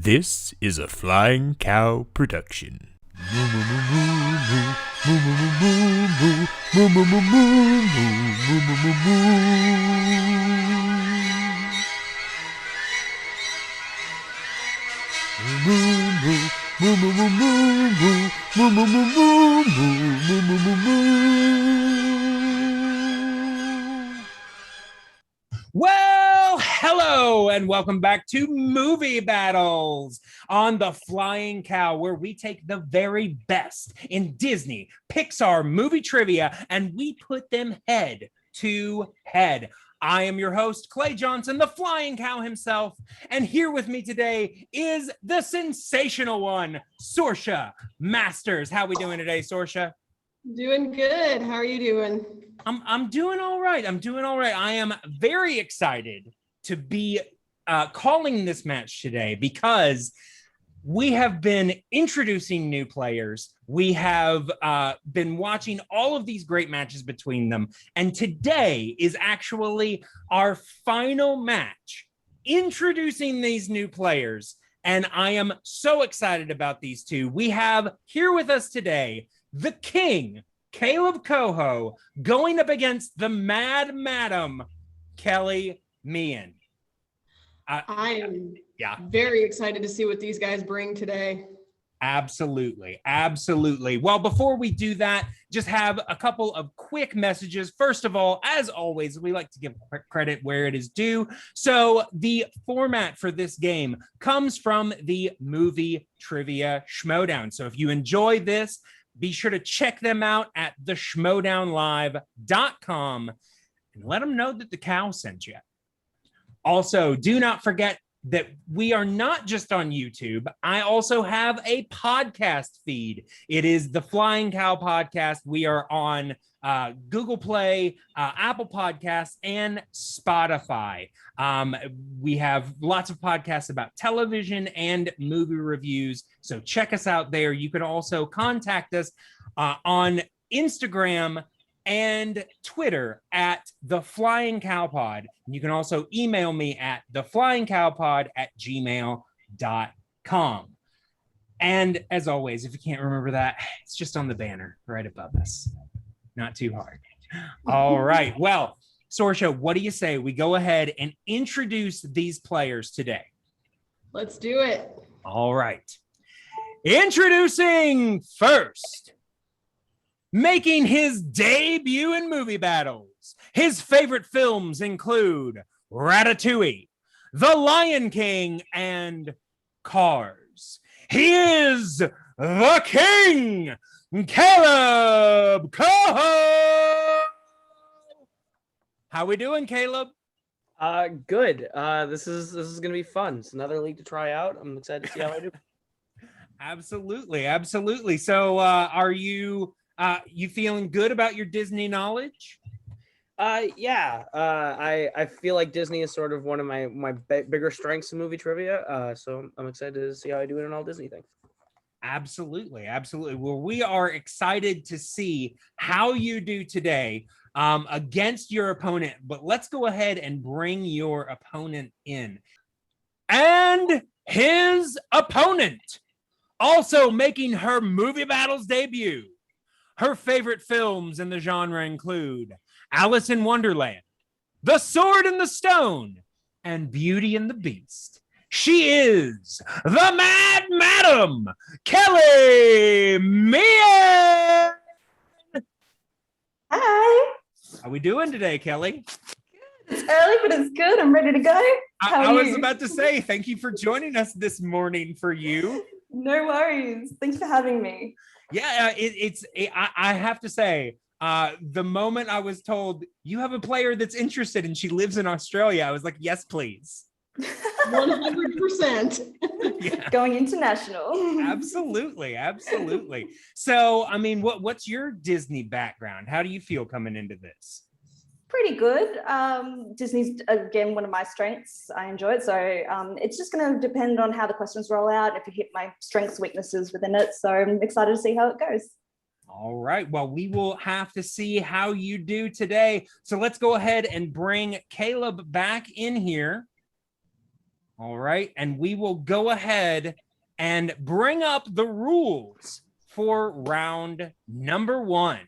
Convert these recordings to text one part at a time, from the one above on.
This is a Flying Cow production. Well, hello, and welcome back to Movie Battles on the Flying Cow, where we take the very best in Disney, Pixar movie trivia, and we put them head to head. I am your host, Clay Johnson, the Flying Cow himself, and here with me today is the sensational one, Sorsha Masters. How are we doing today, Sorsha? Doing good. How are you doing? I'm doing all right. I am very excited to be calling this match today because we have been introducing new players. We have been watching all of these great matches between them. And today is actually our final match introducing these new players. And I am so excited about these two. We have here with us today the King, Kaleb Koho, going up against the Mad Madam, Kelli Mehan. I am very excited to see what these guys bring today. Absolutely. Well, before we do that, just have a couple of quick messages. First of all, as always, we like to give credit where it is due. So the format for this game comes from the Movie Trivia Schmodown. So if you enjoy this, be sure to check them out at theschmodownlive.com and let them know that the cow sent you. Also, do not forget that we are not just on YouTube. I also have a podcast feed. It is the Flying Cow Podcast. We are on Google Play, Apple Podcasts, and Spotify. We have lots of podcasts about television and movie reviews, so check us out there. You can also contact us on Instagram and Twitter at The Flying Cow Pod. You can also email me at theflyingcowpod@gmail.com. And as always, if you can't remember that, it's just on the banner right above us. Not too hard. All right. Well, Sorsha, what do you say we go ahead and introduce these players today? Let's do it. All right. Introducing first, making his debut in Movie Battles. His favorite films include Ratatouille, The Lion King, and Cars. He is the King, Kaleb Koho. How we doing, Kaleb? Good. This is gonna be fun. It's another league to try out. I'm excited to see how I do. Absolutely. So, are you feeling good about your Disney knowledge? Yeah. I feel like Disney is sort of one of my bigger strengths in movie trivia. So I'm excited to see how I do in all Disney things. Absolutely. Well, we are excited to see how you do today against your opponent, but let's go ahead and bring your opponent in. And his opponent, also making her Movie Battles debut. Her favorite films in the genre include Alice in Wonderland, The Sword and the Stone, and Beauty and the Beast. She is the Mad Madam, Kelli Mehan. Hi. How we doing today, Kelli? It's early, but it's good. I'm ready to go. I was about to say, thank you for joining us this morning for you. No worries. Thanks for having me. Yeah, I have to say, the moment I was told you have a player that's interested and she lives in Australia, I was like, yes, please. 100%. Yeah. Going international. Absolutely. So, I mean, what's your Disney background? How do you feel coming into this? Pretty good. Disney's, again, one of my strengths. I enjoy it. So it's just going to depend on how the questions roll out, if you hit my strengths, weaknesses within it. So I'm excited to see how it goes. All right. Well, we will have to see how you do today. So let's go ahead and bring Kaleb back in here. All right. And we will go ahead and bring up the rules for round number 1.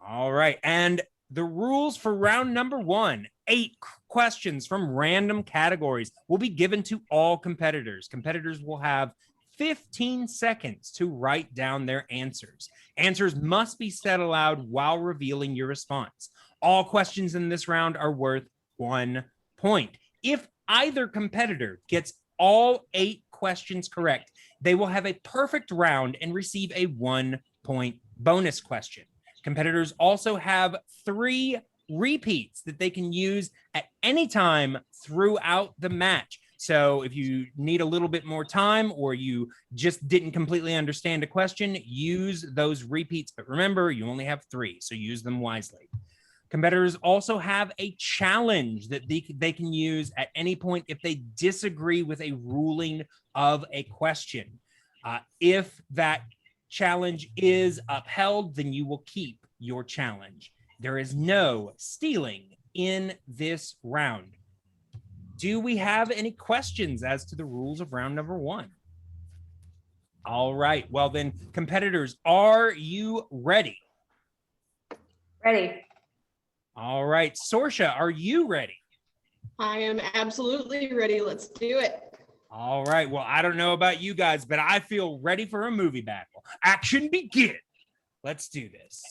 All right. And the rules for round number 1, 8 questions from random categories will be given to all competitors. Competitors will have 15 seconds to write down their answers. Answers must be said aloud while revealing your response. All questions in this round are worth 1 point. If either competitor gets all 8 questions correct, they will have a perfect round and receive a 1-point bonus question. Competitors also have 3 repeats that they can use at any time throughout the match. So if you need a little bit more time or you just didn't completely understand a question, use those repeats. But remember, you only have 3, so use them wisely. Competitors also have a challenge that they can use at any point if they disagree with a ruling of a question. If that challenge is upheld, then you will keep your challenge. There is no stealing in this round. Do we have any questions as to the rules of round number 1? All right. Well, then, competitors, are you ready? Ready. All right. Sorsha, are you ready? I am absolutely ready. Let's do it. All right. Well, I don't know about you guys, but I feel ready for a movie battle. Action begin. Let's do this.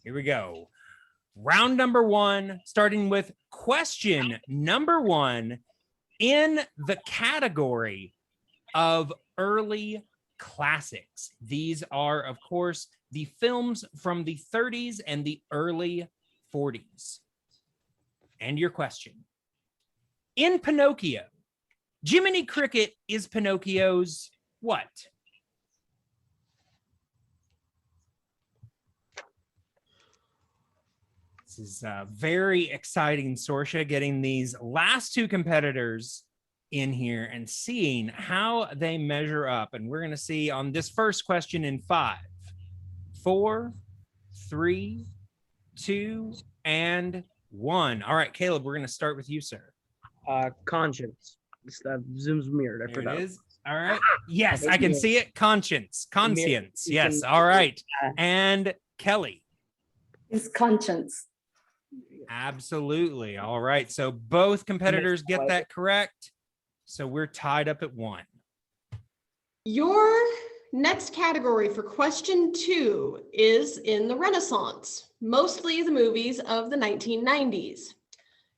Here we go. Round number 1, starting with question number 1 in the category of early classics. These are, of course, the films from the 30s and the early 40s. And your question. In Pinocchio, Jiminy Cricket is Pinocchio's what? This is very exciting, Sorsha, getting these last 2 competitors in here and seeing how they measure up. And we're going to see on this first question in 5, 4, 3, 2, and 1. All right, Caleb, we're going to start with you, sir. Conscience. Zoom's mirrored. I forgot. It is. All right. Yes, I can see it. Conscience. Yes. All right. And Kelly. Is conscience. Absolutely. All right. So both competitors get that correct. So we're tied up at 1. Your next category for question 2 is in the Renaissance, mostly the movies of the 1990s.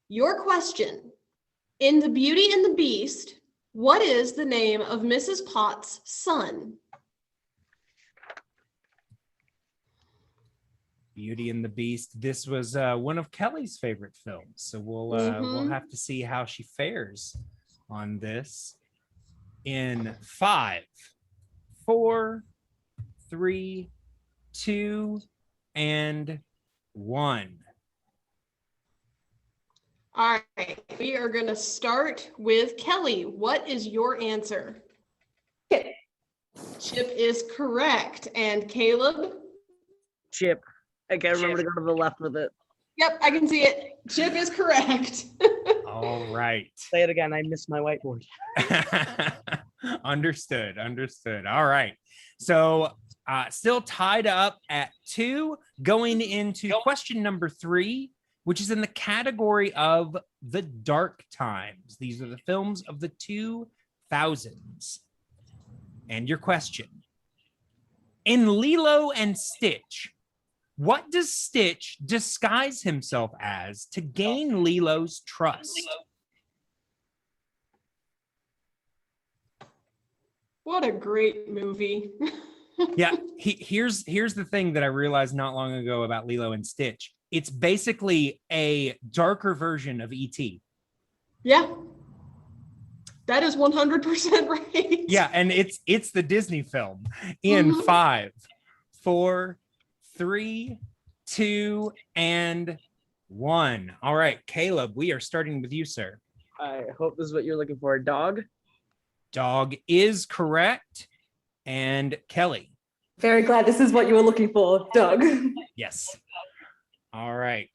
Your question, in The Beauty and the Beast, what is the name of Mrs. Potts' son? Beauty and the Beast. This was one of Kelly's favorite films. So we'll have to see how she fares on this. In 5, 4, 3, 2, and 1. All right, we are going to start with Kelly. What is your answer? Chip. Chip is correct. And Caleb? Chip. I can't remember to go to the left with it. Yep, I can see it. Chip is correct. All right. Say it again. I missed my whiteboard. Understood. All right. So still tied up at 2, going into question number 3, which is in the category of the dark times. These are the films of the 2000s. And your question. In Lilo and Stitch, what does Stitch disguise himself as to gain Lilo's trust? What a great movie. Yeah, here's the thing that I realized not long ago about Lilo and Stitch. It's basically a darker version of E.T. Yeah. That is 100% right. Yeah, and it's the Disney film in 5, 4, 3, 2, and 1. All right, Caleb, we are starting with you, sir. I hope this is what you're looking for. A dog? Dog is correct. And Kelly. Very glad this is what you were looking for, dog. Yes. All right.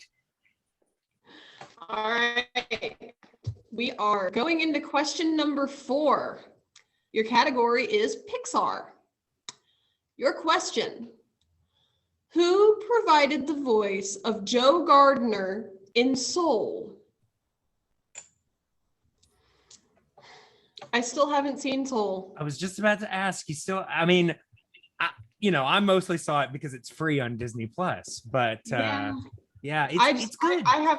All right. We are going into question number 4. Your category is Pixar. Your question: who provided the voice of Joe Gardner in Soul? I still haven't seen Soul. I was just about to ask. You still? I mean, I mostly saw it because it's free on Disney Plus. But yeah, it's good. I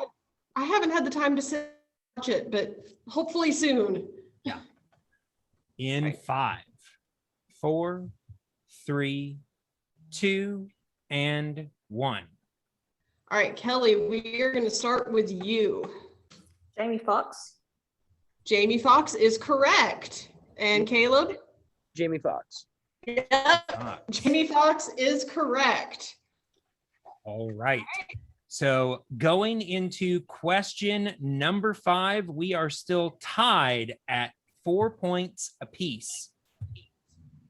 haven't had the time to sit and watch it, but hopefully soon. Yeah. In 5, 4, 3, 2, and 1. All right, Kelly, we are going to start with you. Jamie Foxx. Jamie Foxx is correct. And Caleb? Jamie Foxx. Yep. Jamie Foxx is correct. All right. So going into question number 5, we are still tied at 4 points apiece.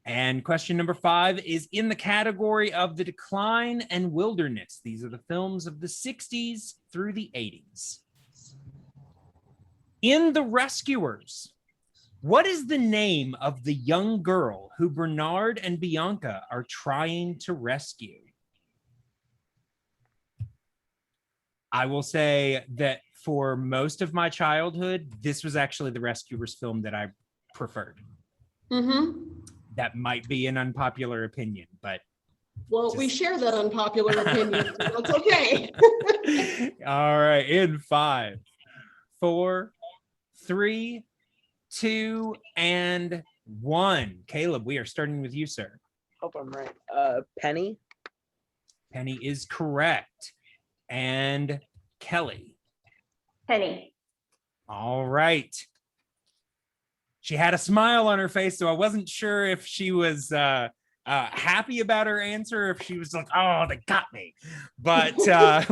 And question number 5 is in the category of the decline and wilderness. These are the films of the 60s through the 80s. In The Rescuers, what is the name of the young girl who Bernard and Bianca are trying to rescue? I will say that for most of my childhood, this was actually the Rescuers film that I preferred. Mm-hmm. That might be an unpopular opinion, but well, we share that unpopular opinion. So that's okay. All right, in 5, 4, 3, 2, and 1. Caleb, we are starting with you, sir. Hope I'm right. Penny. Penny is correct. And Kelly. Penny. All right. She had a smile on her face, so I wasn't sure if she was happy about her answer, if she was like, oh, they got me. But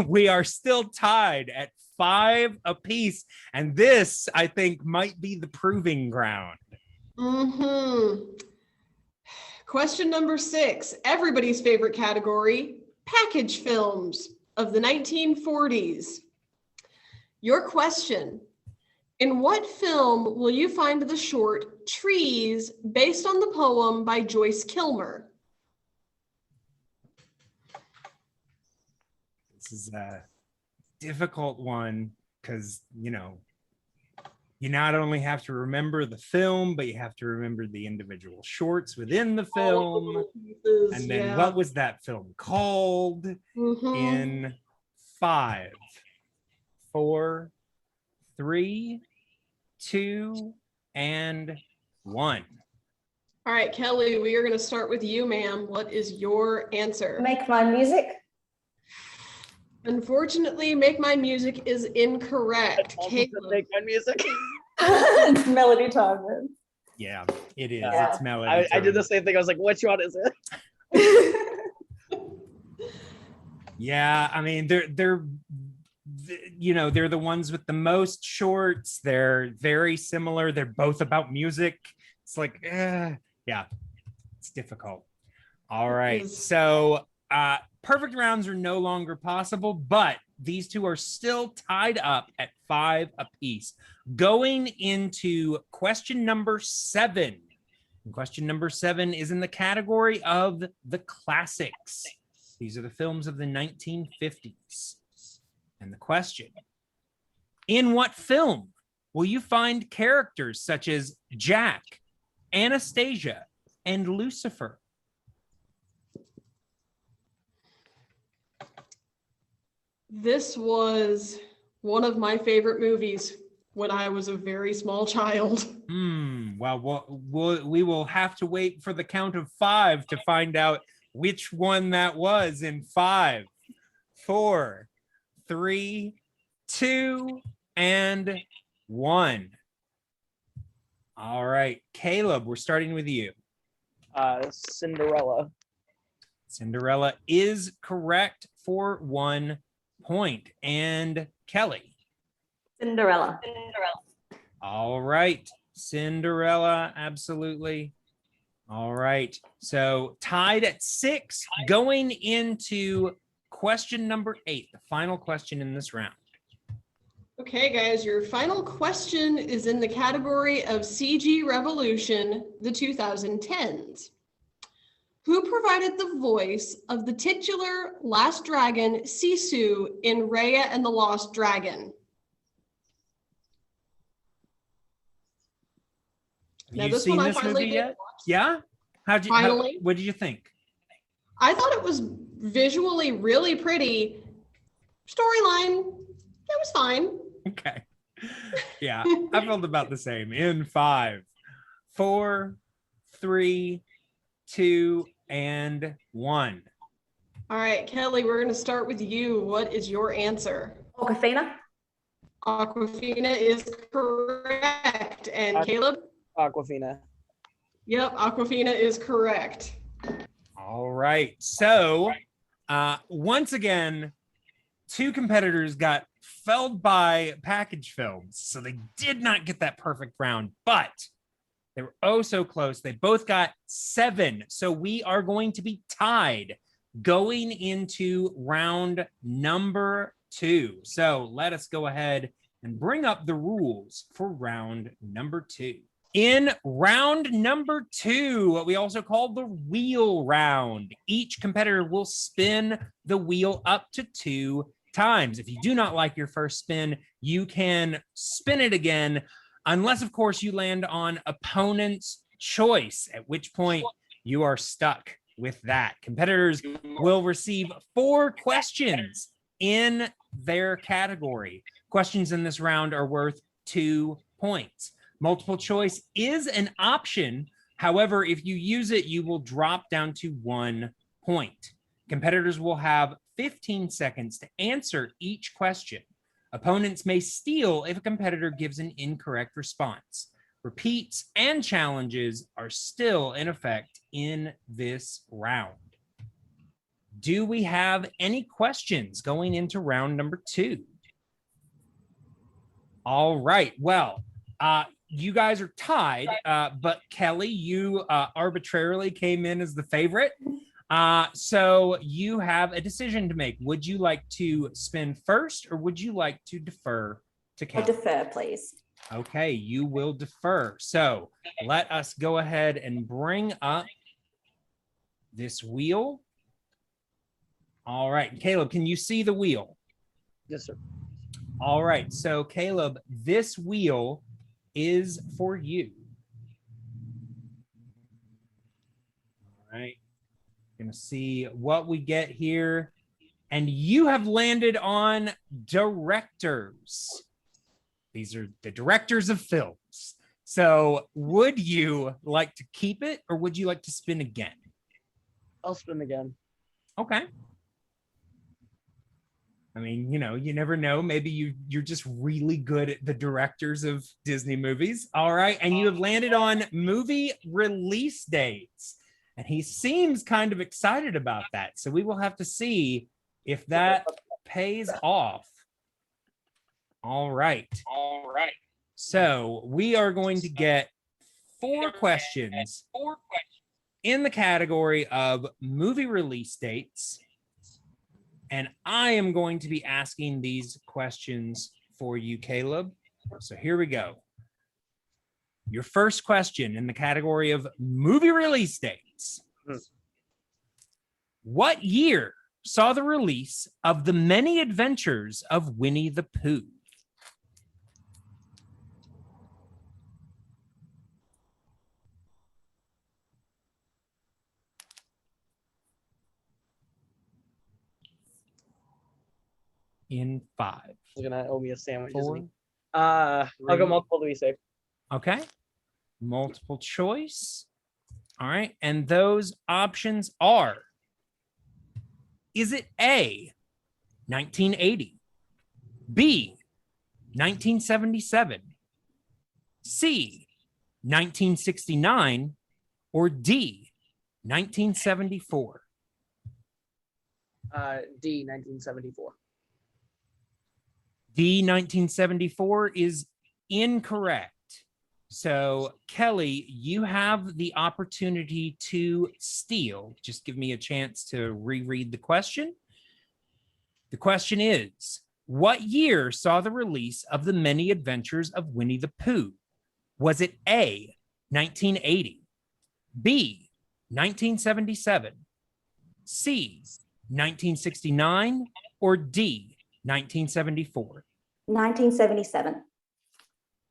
we are still tied at 5 apiece. And this, I think, might be the proving ground. Mm-hmm. Question number 6, everybody's favorite category, package films of the 1940s. Your question: in what film will you find the short Trees based on the poem by Joyce Kilmer? This is a difficult one because, you not only have to remember the film, but you have to remember the individual shorts within the film. And then what was that film called? Mm-hmm. In 5, 4, 3, 2, and 1. All right, Kelly, we are going to start with you, ma'am. What is your answer? Make My Music. Unfortunately, Make My Music is incorrect. Make My Music. It's melody time. Man. Yeah, it is. Yeah. It's melody. I did the same thing. I was like, which one is it? Yeah, I mean, they're the ones with the most shorts. They're very similar. They're both about music. It's like, yeah, it's difficult. All right, so perfect rounds are no longer possible, but these two are still tied up at 5 apiece. Going into question number 7. And question number 7 is in the category of the classics. These are the films of the 1950s. And the question: in what film will you find characters such as Jack, Anastasia, and Lucifer? This was one of my favorite movies when I was a very small child. Well, we will have to wait for the count of 5 to find out which one that was in 5, 4, 3, 2, and 1. All right, Caleb, we're starting with you. Cinderella. Cinderella is correct for 1 point. And Kelly. Cinderella. All right, Cinderella, absolutely. All right, so tied at 6, going into question number 8, the final question in this round. Okay, guys, your final question is in the category of CG Revolution, the 2010s. Who provided the voice of the titular Last Dragon, Sisu, in Raya and the Lost Dragon? Have you seen this movie yet? Yeah? What did you think? I thought it was visually really pretty. Storyline, it was fine. Okay. Yeah, I felt about the same. In 5, 4, 3, 2, and 1. All right, Kelly, we're going to start with you. What is your answer? Awkwafina. Awkwafina is correct. And Caleb? Awkwafina. Yep, Awkwafina is correct. All right. So once again, 2 competitors got felled by package films. So they did not get that perfect round, but they were oh so close. They both got 7. So we are going to be tied going into round number 2. So let us go ahead and bring up the rules for round number 2. In round number 2, what we also call the wheel round, each competitor will spin the wheel up to 2 times. If you do not like your first spin, you can spin it again, unless, of course, you land on opponent's choice, at which point you are stuck with that. Competitors will receive 4 questions in their category. Questions in this round are worth 2 points. Multiple choice is an option. However, if you use it, you will drop down to 1 point. Competitors will have 15 seconds to answer each question. Opponents may steal if a competitor gives an incorrect response. Repeats and challenges are still in effect in this round. Do we have any questions going into round number 2? All right. Well, you guys are tied, but Kelly, you arbitrarily came in as the favorite. So you have a decision to make. Would you like to spin first, or would you like to defer to Kelly? I'll defer, please. Okay, you will defer. So let us go ahead and bring up this wheel. All right, Caleb, can you see the wheel? Yes, sir. All right, so Caleb, this wheel is for you. All right, gonna see what we get here. And you have landed on directors. These are the directors of films. So would you like to keep it, or would you like to spin again? I'll spin again. Okay. I mean, you know, you never know. Maybe you're just really good at the directors of Disney movies. All right. And you have landed on movie release dates. And he seems kind of excited about that. So we will have to see if that pays off. All right. All right. So we are going to get 4 questions in the category of movie release dates. And I am going to be asking these questions for you, Caleb. So here we go. Your first question in the category of movie release dates. What year saw the release of The Many Adventures of Winnie the Pooh? In 5. He's gonna owe me a sandwich. 4. I'll go multiple to be safe. Okay. Multiple choice. All right. And those options are: is it A, 1980, B, 1977, C, 1969, or D, 1974? D, 1974. D, 1974 is incorrect. So, Kelly, you have the opportunity to steal. Just give me a chance to reread the question. The question is, What year saw the release of The Many Adventures of Winnie the Pooh? Was it A, 1980, B, 1977, C, 1969, or D, 1974? 1977.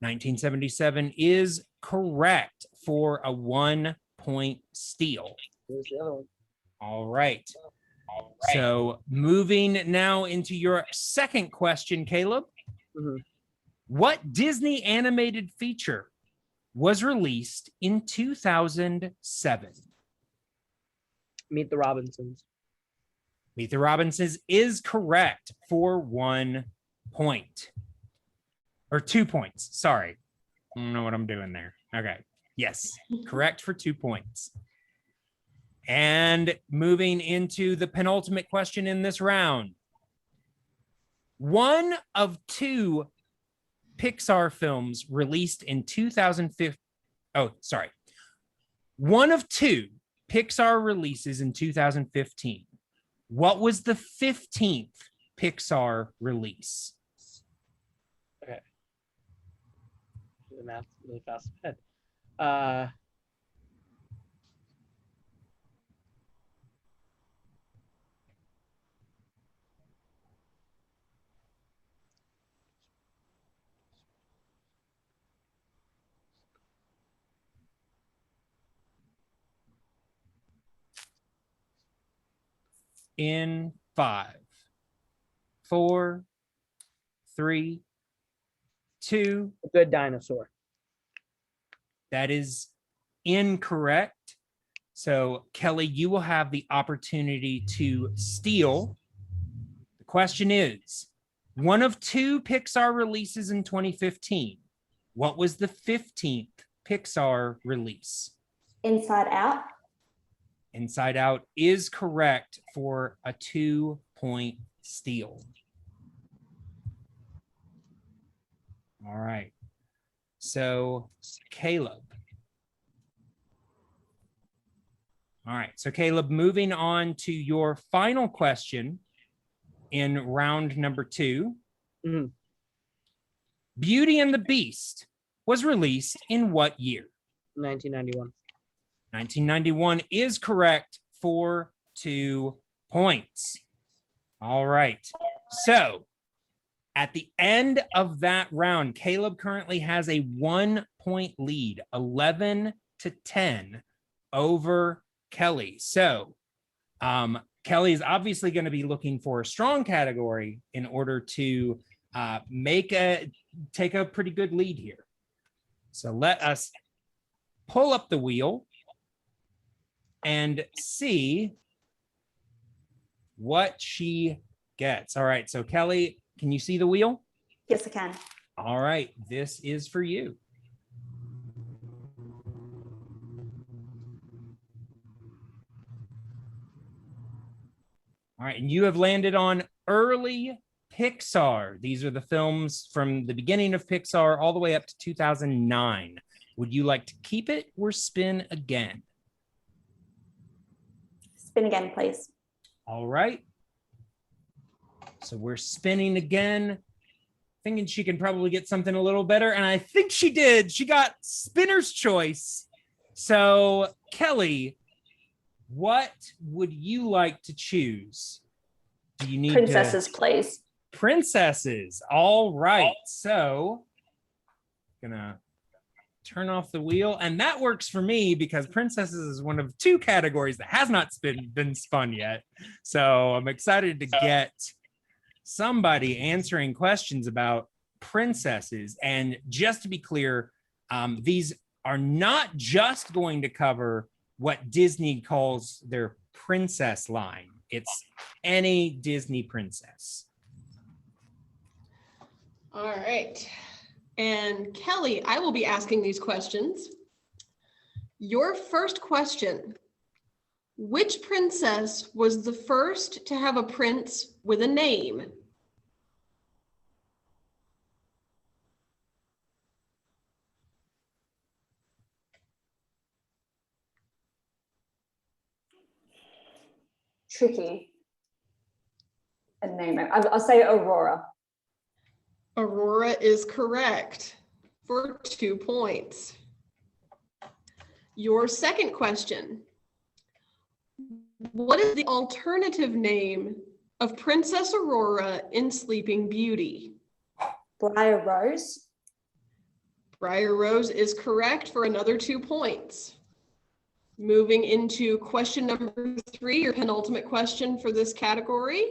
1977 is correct for a 1-point steal. Here's the other one. All right. So moving now into your second question, Caleb. Mhm. What Disney animated feature was released in 2007? Meet the Robinsons. Meet the Robinsons is correct for 1 point. Or 2 points. Sorry. I don't know what I'm doing there. Okay. Yes. Correct for 2 points. And moving into the penultimate question in this round. One of 2 Pixar films released in 2015. Oh, sorry. One of 2 Pixar releases in 2015. What was the 15th Pixar release? Okay. The math really fast ahead. In 5, 4, 3, 2. A Good Dinosaur. That is incorrect. So, Kelly, you will have the opportunity to steal. The question is, one of 2 Pixar releases in 2015. What was the 15th Pixar release? Inside Out. Inside Out is correct for a 2-point steal. All right. So, Caleb. All right. So, Caleb, moving on to your final question in round number 2. Mhm. Beauty and the Beast was released in what year? 1991. 1991 is correct for 2 points. All right. So at the end of that round, Caleb currently has a 1-point lead, 11-10 over Kelly. So Kelly is obviously going to be looking for a strong category in order to take a pretty good lead here. So let us pull up the wheel and see what she gets. All right, so Kelly, can you see the wheel? Yes, I can. All right, this is for you. All right, and you have landed on early Pixar. These are the films from the beginning of Pixar all the way up to 2009. Would you like to keep it or spin again? Spin again, please. All right. So we're spinning again, thinking she can probably get something a little better. And I think she did. She got spinner's choice. So Kelly, what would you like to choose? Do you need Princesses, please. Princesses? All right. So gonna turn off the wheel, and that works for me because princesses is one of 2 categories that has not been spun yet. So I'm excited to get somebody answering questions about princesses. And just to be clear, these are not just going to cover what Disney calls their princess line. It's any Disney princess. All right. And Kelly, I will be asking these questions. Your first question: which princess was the first to have a prince with a name? Tricky. A name. I'll say Aurora. Aurora is correct for 2 points. Your second question. What is the alternative name of Princess Aurora in Sleeping Beauty? Briar Rose. Briar Rose is correct for another 2 points. Moving into question number 3, your penultimate question for this category.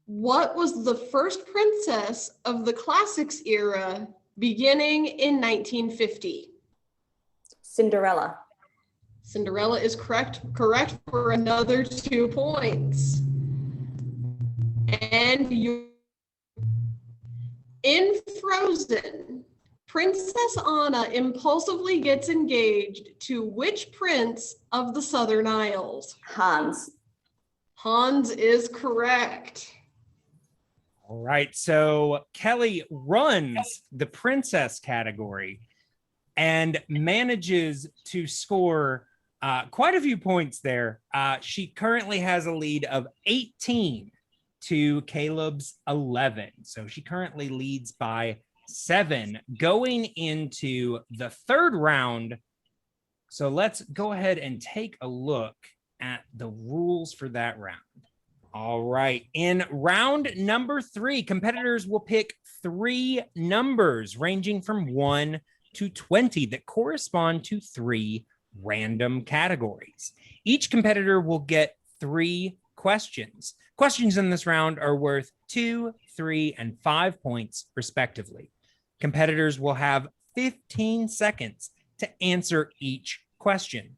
What was the first princess of the classics era beginning in 1950? Cinderella. Cinderella is correct for another 2 points. And you in Frozen, Princess Anna impulsively gets engaged to which prince of the Southern Isles? Hans. Hans is correct. All right, so Kelly runs the princess category and manages to score quite a few points there. She currently has a lead of 18 to Caleb's 11. So she currently leads by 7 going into the third round. So let's go ahead and take a look at the rules for that round. All right. In round number 3, competitors will pick 3 numbers ranging from 1 to 20 that correspond to 3 random categories. Each competitor will get 3 questions. Questions in this round are worth 2, 3, and 5 points, respectively. Competitors will have 15 seconds to answer each question.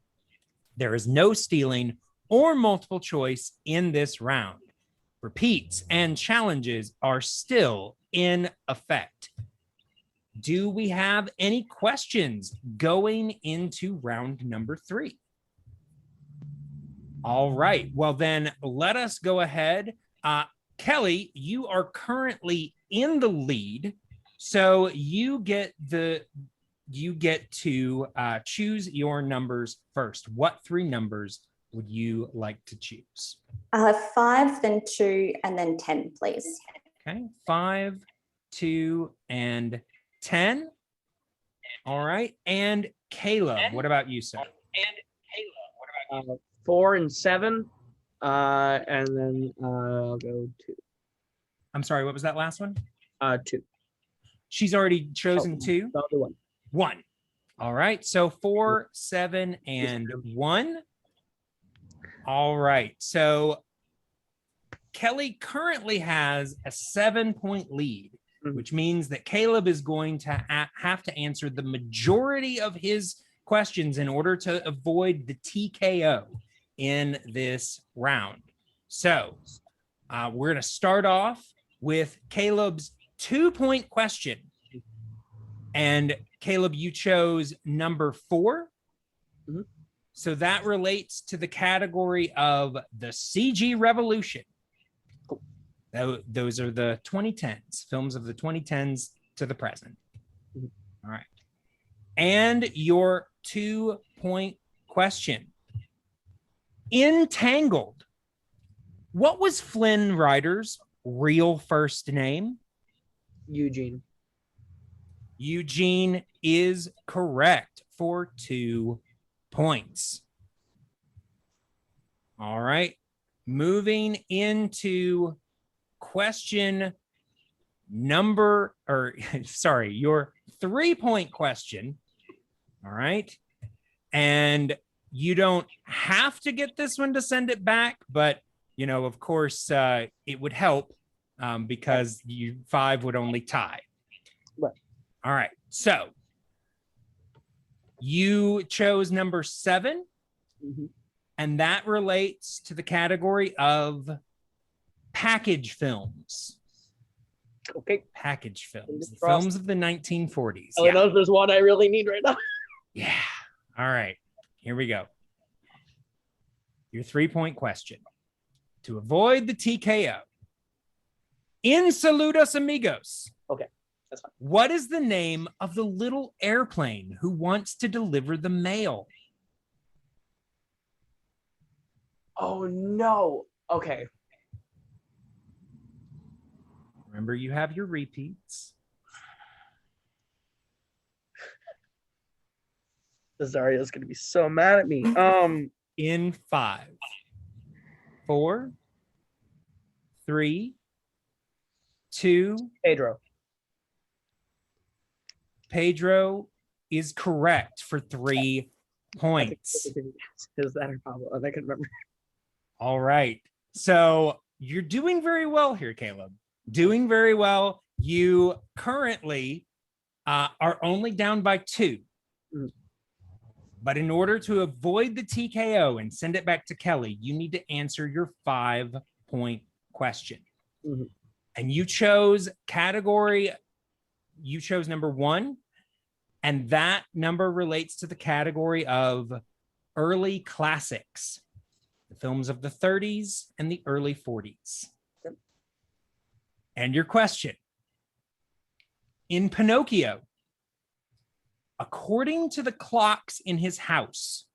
There is no stealing or multiple choice in this round. Repeats and challenges are still in effect. Do we have any questions going into round number 3? All right. Well, then let us go ahead. Kelly, you are currently in the lead, so you get to choose your numbers first. What 3 numbers would you like to choose? I'll have 5, then 2, and then 10, please. Okay, 5, 2, and 10. All right. And Caleb, what about you, sir? 4 and 7, and then I'll go 2. I'm sorry, what was that last one? 2. She's already chosen 2. The other one. 1. All right. So 4, 7, and 1. All right. So Kelly currently has a 7-point lead, which means that Caleb is going to have to answer the majority of his questions in order to avoid the TKO in this round. So we're going to start off with Caleb's 2-point question. And Caleb, you chose number 4. Mm-hmm. So that relates to the category of the CG revolution. Cool. Those are the 2010s, films of the 2010s to the present. Mm-hmm. All right. And your 2-point question. In Tangled, what was Flynn Rider's real first name? Eugene. Eugene is correct for 2 points. All right. Moving into question your 3-point question. All right. And you don't have to get this one to send it back, but of course, it would help because 5 would only tie. Right. All right. So you chose number 7, and that relates to the category of package films. Okay. Package films. Fingers crossed. Films of the 1940s. I know there's one I really need right now. Yeah. All right. Here we go. Your 3-point question. To avoid the TKO. In Saludos Amigos. Okay. That's fine. What is the name of the little airplane who wants to deliver the mail? Oh, no. Okay. Remember, you have your repeats. Zarya's gonna be so mad at me. In 5, 4, 3, 2. Pedro. Pedro is correct for 3 points. Is that or Pablo? I can remember. All right. So you're doing very well here, Caleb. Doing very well. You currently are only down by 2. But in order to avoid the TKO and send it back to Kelly, you need to answer your 5-point question. And you chose category, you chose number 1, and that number relates to the category of early classics, the films of the 30s and the early 40s. And your question: in Pinocchio, according to the clocks in his house,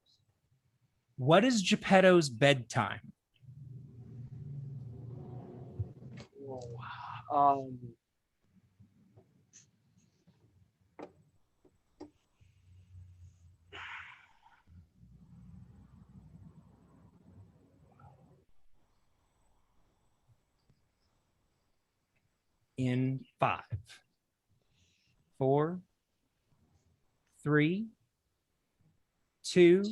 what is Geppetto's bedtime? In 5, 4, 3, 2.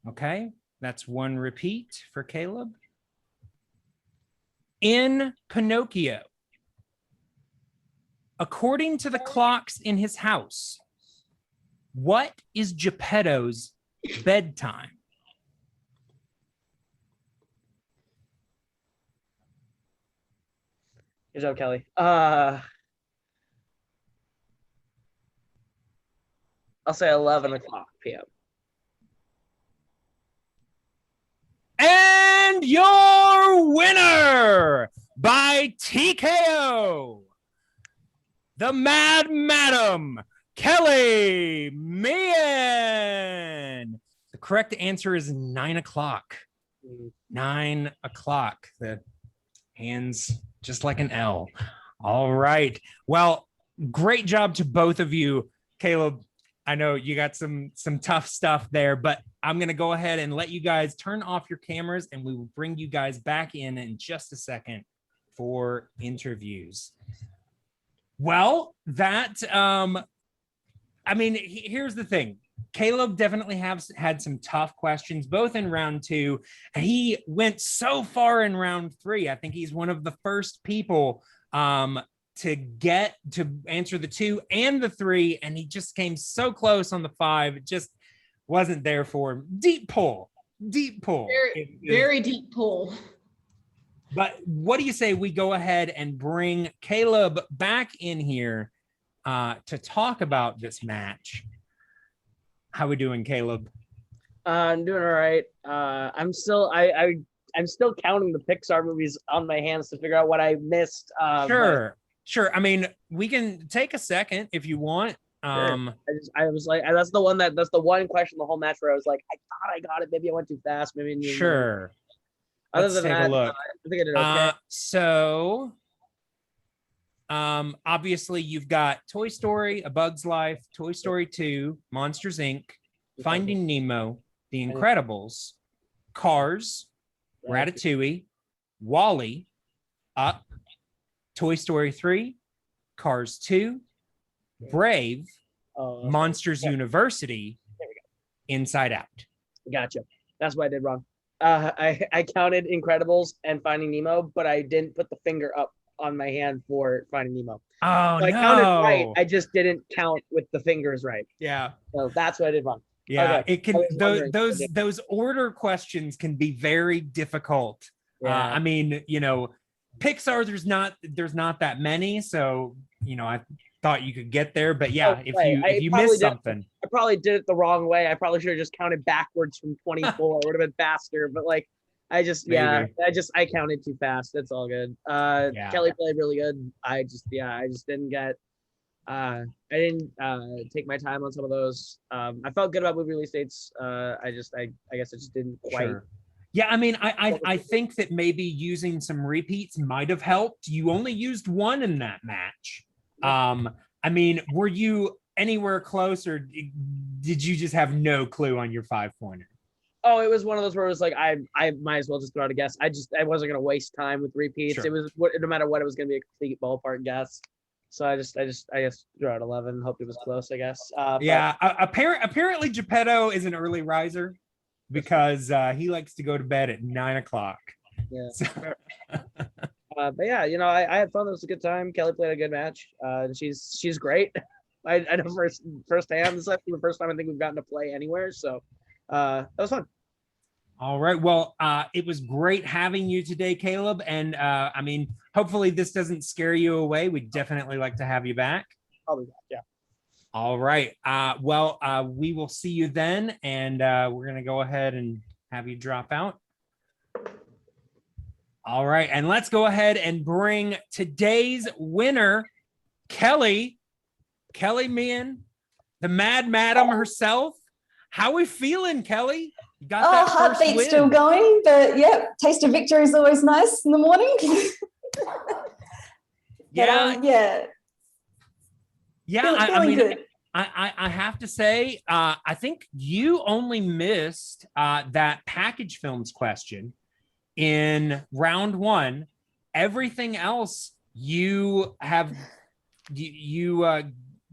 Okay, that's 1 repeat for Caleb. In Pinocchio, according to the clocks in his house, what is Geppetto's bedtime? Good job, Kelly. I'll say 11 o'clock p.m. And your winner by TKO, the Mad Madam, Kelli Mehan. The correct answer is 9 o'clock. 9 o'clock. The hands just like an L. All right. Well, great job to both of you. Caleb, I know you got some tough stuff there, but I'm going to go ahead and let you guys turn off your cameras, and we will bring you guys back in just a second for interviews. Well, that, I mean, here's the thing. Caleb definitely had some tough questions, both in round 2, and he went so far in round 3. I think he's one of the first people to get to answer the 2 and the 3, and he just came so close on the 5. It just wasn't there for him. Deep pull. Very deep pull. But what do you say we go ahead and bring Caleb back in here to talk about this match? How we doing, Caleb? I'm doing all right. I'm still counting the Pixar movies on my hands to figure out what I missed. Sure. I mean, we can take a second if you want. Sure. I was like, that's the one question the whole match where I was like, I thought I got it. Maybe I went too fast. Maybe. Sure. Other Let's than take that, a look. I think I did okay. So, obviously you've got Toy Story, A Bug's Life, Toy Story 2, Monsters, Inc., Finding Nemo, The Incredibles, Cars, Ratatouille, WALL-E, Up, Toy Story 3, Cars 2, Brave, Monsters University, Inside Out. Gotcha. That's what I did wrong. I counted Incredibles and Finding Nemo, but I didn't put the finger up on my hand for Finding Nemo. Oh, so I counted right. I just didn't count with the fingers right. Yeah. So that's what I did wrong. Yeah, okay. It can those order questions can be very difficult. Yeah. I mean, Pixar, there's not that many, so I thought you could get there, but yeah, if you miss something. I probably did it the wrong way. I probably should have just counted backwards from 24. It would have been faster, but I counted too fast. That's all good. Kelly played really good. I just didn't get I didn't take my time on some of those. I felt good about movie release dates. I guess I just didn't quite Yeah, I mean, I think that maybe using some repeats might have helped. You only used one in that match. I mean, were you anywhere close, or did you just have no clue on your 5-pointer? Oh, it was one of those where it was like I might as well just throw out a guess. I wasn't gonna waste time with repeats. Sure. It was no matter what, it was gonna be a complete ballpark guess. So I just threw out 11. Hoped it was close. I guess. Yeah. Apparently, Geppetto is an early riser because he likes to go to bed at 9 o'clock. Yeah. So. But yeah, you know, I had fun. It was a good time. Kelly played a good match. And she's great. I know firsthand. This is actually the first time I think we've gotten to play anywhere. So that was fun. All right. Well, it was great having you today, Kaleb. And I mean, hopefully this doesn't scare you away. We'd definitely like to have you back. I'll be back. Yeah. All right. Well, we will see you then. And we're going to go ahead and have you drop out. All right. And let's go ahead and bring today's winner, Kelli Mehan, the Mad Madam herself. How we feeling, Kelli? You got that heartbeat's win. still going, but yeah, taste of victory is always nice in the morning. Yeah. I mean, good. I have to say, I think you only missed that package films question in round 1. Everything else you have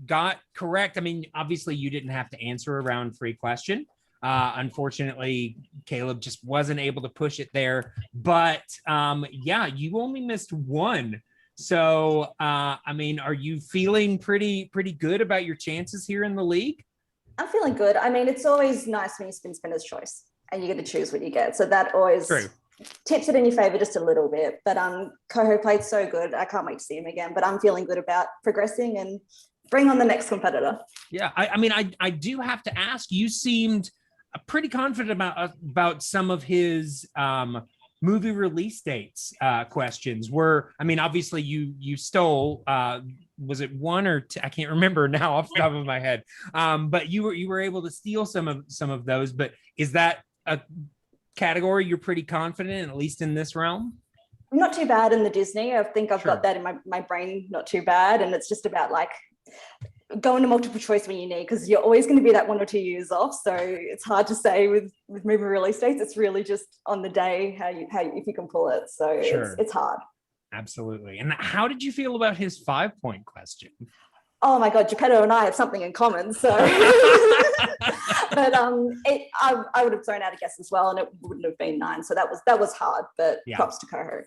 got correct. I mean, obviously you didn't have to answer a round 3 question. Unfortunately, Kaleb just wasn't able to push it there. But yeah, you only missed 1. So, I mean, are you feeling pretty good about your chances here in the league? I'm feeling good. I mean, it's always nice when you spin spinner's choice and you get to choose what you get. So that always tips it in your favor just a little bit. But Koho played so good. I can't wait to see him again. But I'm feeling good about progressing and bring on the next competitor. Yeah, I mean, I do have to ask, you seemed pretty confident about some of his movie release dates questions. I mean, obviously you stole, was it 1 or 2? I can't remember now off the top of my head. But you were able to steal some of those. But is that a category you're pretty confident in, at least in this realm? Not too bad in the Disney. I think I've got that in my brain, not too bad. And it's just about like going to multiple choice when you need, because you're always going to be that 1 or 2 years off. So it's hard to say with movie release dates. It's really just on the day how if you can pull it. So it's hard. Absolutely. And how did you feel about his 5-point question? Oh my God, Geppetto and I have something in common. So, but I would have thrown out a guess as well, and it wouldn't have been 9. So that was hard. But props to Koho.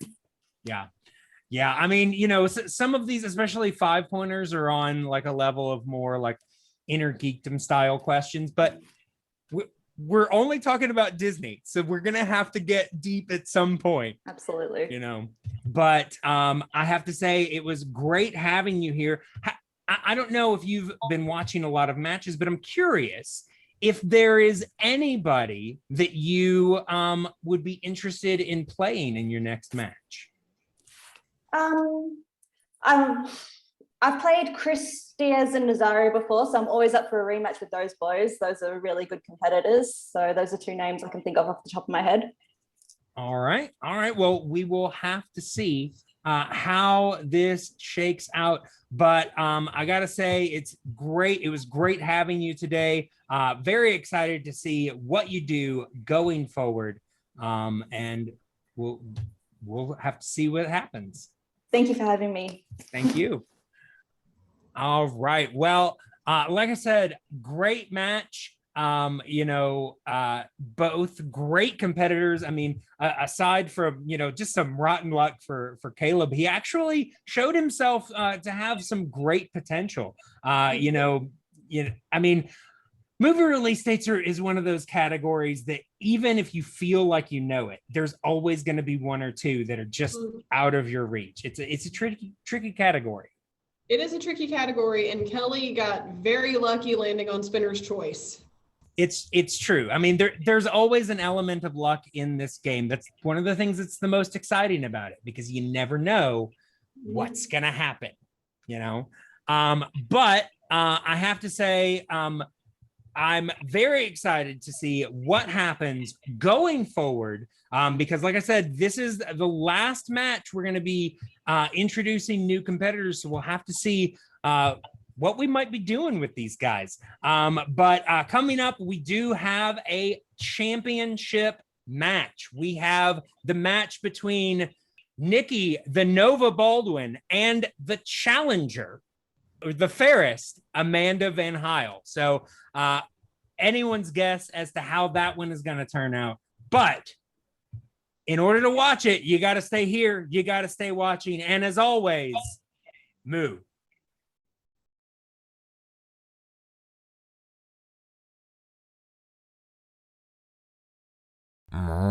Yeah. I mean, you know, some of these, especially 5-pointers, are on like a level of more like inner geekdom style questions, but we're only talking about Disney. So we're going to have to get deep at some point. Absolutely. You know, but I have to say it was great having you here. I don't know if you've been watching a lot of matches, but I'm curious if there is anybody that you would be interested in playing in your next match. I've played Chris Diaz and Nazario before, so I'm always up for a rematch with those boys. Those are really good competitors. So those are 2 names I can think of off the top of my head. All right. Well, we will have to see how this shakes out. But I got to say, it's great. It was great having you today. Very excited to see what you do going forward. And we'll have to see what happens. Thank you for having me. Thank you. All right. Well, like I said, great match. You know, both great competitors. I mean, aside from, you know, just some rotten luck for Kaleb, he actually showed himself to have some great potential. You know, I mean, movie release dates is one of those categories that even if you feel like you know it, there's always going to be 1 or 2 that are just out of your reach. It's a tricky category. It is a tricky category, and Kelly got very lucky landing on Spinner's Choice. It's true. I mean, there's always an element of luck in this game. That's one of the things that's the most exciting about it, because you never know what's going to happen, you know? But I have to say, I'm very excited to see what happens going forward because, like I said, this is the last match we're going to be introducing new competitors. So we'll have to see what we might be doing with these guys. But coming up, we do have a championship match. We have the match between Nikki, the Nova Baldwin, and the challenger, the fairest, Amanda Van Heil. So anyone's guess as to how that one is going to turn out. But in order to watch it, you got to stay here. You got to stay watching. And as always, move. Moo.